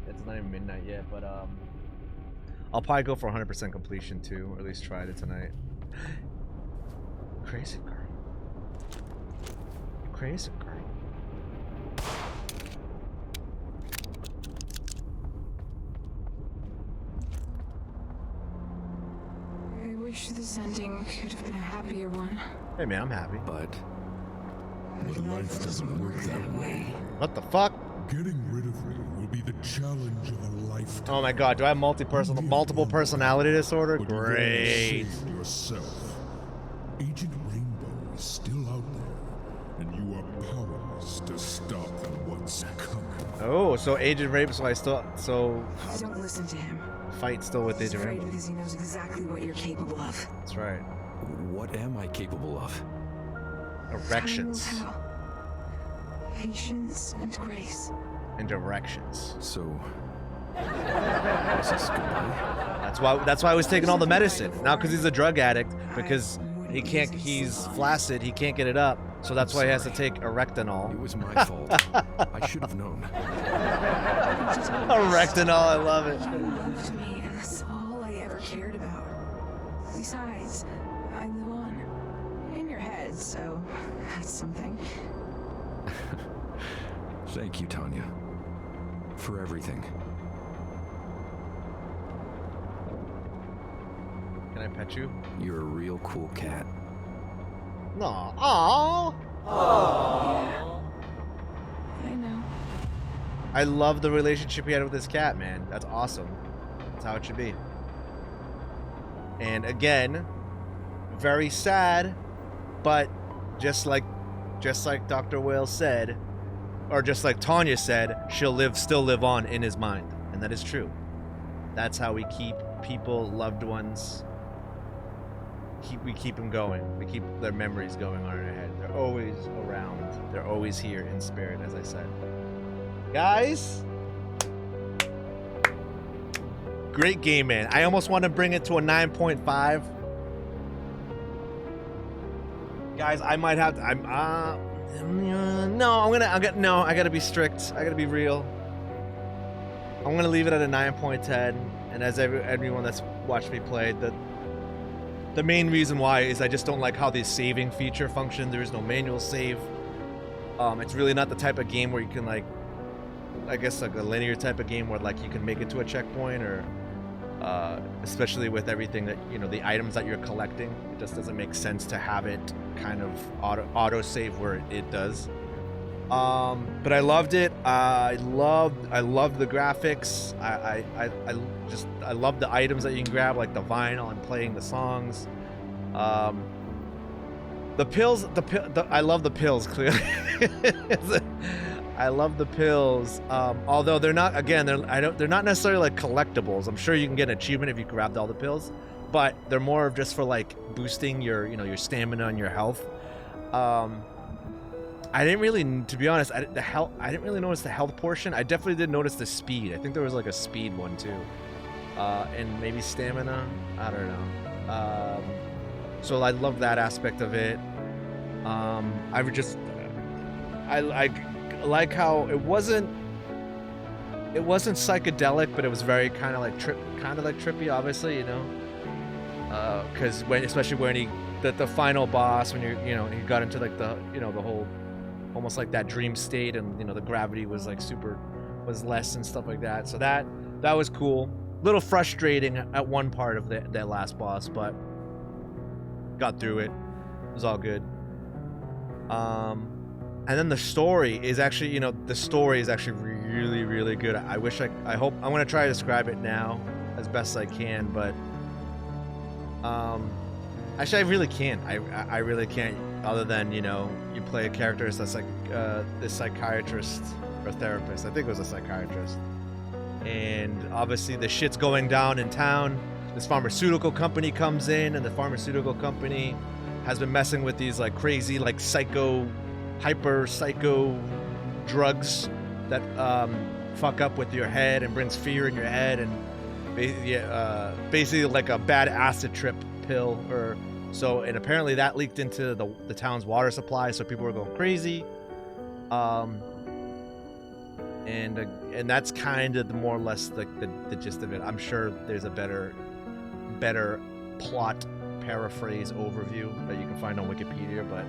it's not even midnight yet, but I'll probably go for 100% completion too, or at least try it tonight. Crazy girl. Crazy girl. I wish this ending could have been a happier one. Hey man, I'm happy. But life doesn't work that way. What the fuck? Getting rid of me will be the challenge of a lifetime. Oh my god, do I have multiple personality disorder? But you've only Great. saved yourself. Agent Rainbow is still out there, and you are powerless to stop what's coming. Oh, so Agent Rainbow, so Don't listen to him. fight still with He's Agent afraid Rainbow. because he knows exactly what you're capable of. That's right. what am I capable of? Erections Time will tell. Patience and grace. and directions. So, is this goodbye? That's why I was taking all the medicine. Not because he's a drug addict, because he's flaccid, he can't get it up. So that's why he has to take It Erectinol. was my fault. I should have known. Erectinol, I love it. You loved me, and that's all I ever cared about. Besides, I live on in your head, so that's something. Thank you, Tanya. For everything. Can I pet you? You're a real cool cat. No. Aww. I know. I love the relationship he had with his cat, man. That's awesome. That's how it should be. And again, very sad, but just like Dr. Whale said, or just like Tanya said, she'll still live on in his mind. And that is true. That's how we keep people, loved ones, we keep them going. We keep their memories going on in our head. They're always around. They're always here in spirit, as I said. Guys, great game, man. I almost want to bring it to a 9.5. Guys, I might have to, I gotta be strict. I gotta be real. I'm gonna leave it at a 9.10. And as everyone that's watched me play, the main reason why is I just don't like how the saving feature functions. There is no manual save. It's really not the type of game where you can, like, I guess like a linear type of game where like you can make it to a checkpoint, or especially with everything that, you know, the items that you're collecting, it just doesn't make sense to have it kind of auto save where it does. But I loved it. I loved the graphics. I love the items that you can grab, like the vinyl and playing the songs. The pills, I love the pills, clearly. I love the pills. Although they're not, again, they're not necessarily like collectibles. I'm sure you can get an achievement if you grabbed all the pills, but they're more of just for like boosting your, you know, your stamina and your health. I didn't really, to be honest, I didn't really notice the health portion. I definitely did notice the speed. I think there was like a speed one too, and maybe stamina. I don't know. So I love that aspect of it. I like how it wasn't psychedelic, but it was very kind of like trippy, obviously, you know, because especially when the final boss, when he got into like the whole almost like that dream state, and the gravity was like was less and stuff like that. So that was cool. A little frustrating at one part of that last boss, but got through it. It was all good. And then the story is actually, really, really good. I hope I'm gonna try to describe it now as best I can, but actually I really can't. I really can't, other than, you play a character that's like this psychiatrist or therapist. I think it was a psychiatrist. And obviously the shit's going down in town. This pharmaceutical company comes in, and the pharmaceutical company has been messing with these like crazy, like hyper psycho drugs that fuck up with your head and brings fear in your head, and basically like a bad acid trip pill. And apparently that leaked into the town's water supply, so people were going crazy. and that's kind of the more or less like the gist of it. I'm sure there's a better plot paraphrase overview that you can find on Wikipedia, but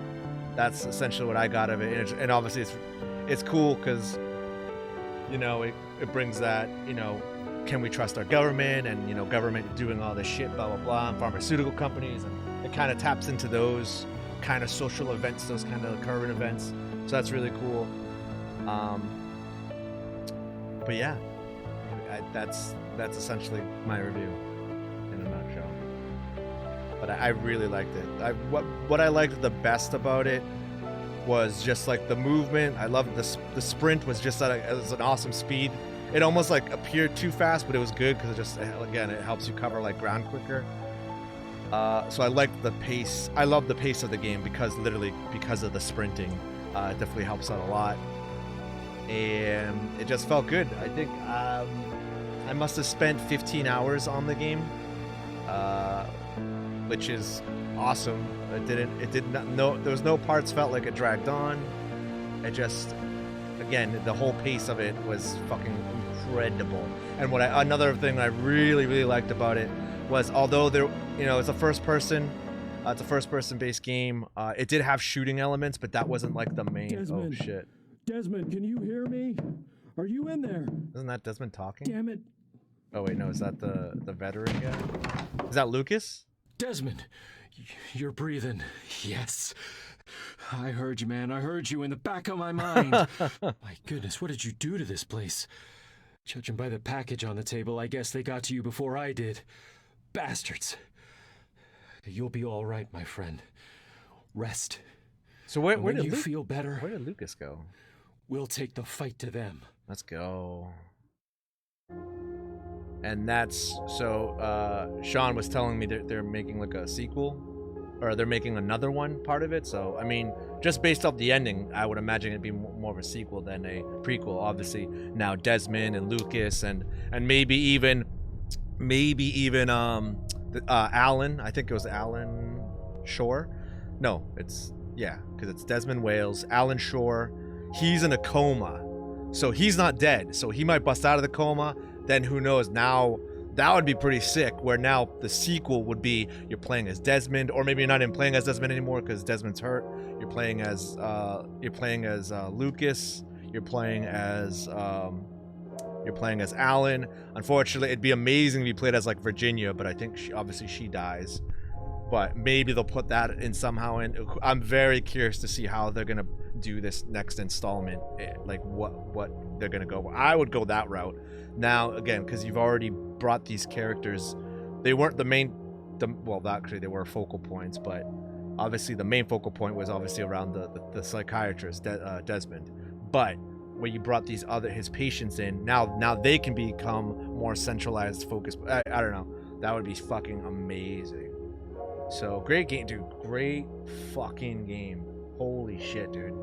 that's essentially what I got of it. And obviously it's cool because, you know, it brings that, you know, can we trust our government, and, you know, government doing all this shit, blah blah blah, and pharmaceutical companies, and it kind of taps into those kind of social events, those kind of current events. So that's really cool. But yeah, that's essentially my review in a nutshell. But I really liked it. What I liked the best about it was just like the movement. I loved the sprint was just it was an awesome speed. It almost like appeared too fast, but it was good because it just, again, it helps you cover like ground quicker. So I liked the pace. I love the pace of the game because of the sprinting. It definitely helps out a lot. And it just felt good. I think I must have spent 15 hours on the game, which is awesome. There was no parts felt like it dragged on. It just, again, the whole pace of it was fucking incredible. And another thing I really liked about it was, although there, you know, it's a first person based game. It did have shooting elements, but that wasn't like the main. Desmond. Oh shit. Desmond, can you hear me? Are you in there? Isn't that Desmond talking? Damn it. Oh wait, no, is that the veteran guy? Is that Lucas? Desmond, you're breathing. Yes. I heard you, man. I heard you in the back of my mind. My goodness, what did you do to this place? Judging by the package on the table, I guess they got to you before I did. Bastards. You'll be all right, my friend. Rest. So where When did you feel better, where did Lucas go? we'll take the fight to them. Let's go. And that's so. Sean was telling me they're making like a sequel, or they're making another one part of it. So I mean, just based off the ending, I would imagine it'd be more of a sequel than a prequel. Obviously, now Desmond and Lucas and maybe even Alan. I think it was Alan Shore. No, because it's Desmond Wales, Alan Shore. He's in a coma, so he's not dead. So he might bust out of the coma. Then who knows? Now that would be pretty sick. Where now the sequel would be you're playing as Desmond, or maybe you're not even playing as Desmond anymore because Desmond's hurt. You're playing as Lucas. You're playing as Alan. Unfortunately, it'd be amazing if you played as like Virginia, but I think she dies. But maybe they'll put that in somehow. In I'm very curious to see how they're gonna do this next installment. Like what they're gonna go. I would go that route. Now again, because you've already brought these characters. They weren't actually they were focal points, but obviously the main focal point was obviously around the psychiatrist Desmond. But where you brought his patients in, now they can become more centralized, focused. I don't know. That would be fucking amazing. So great game, dude. Great fucking game. Holy shit, dude.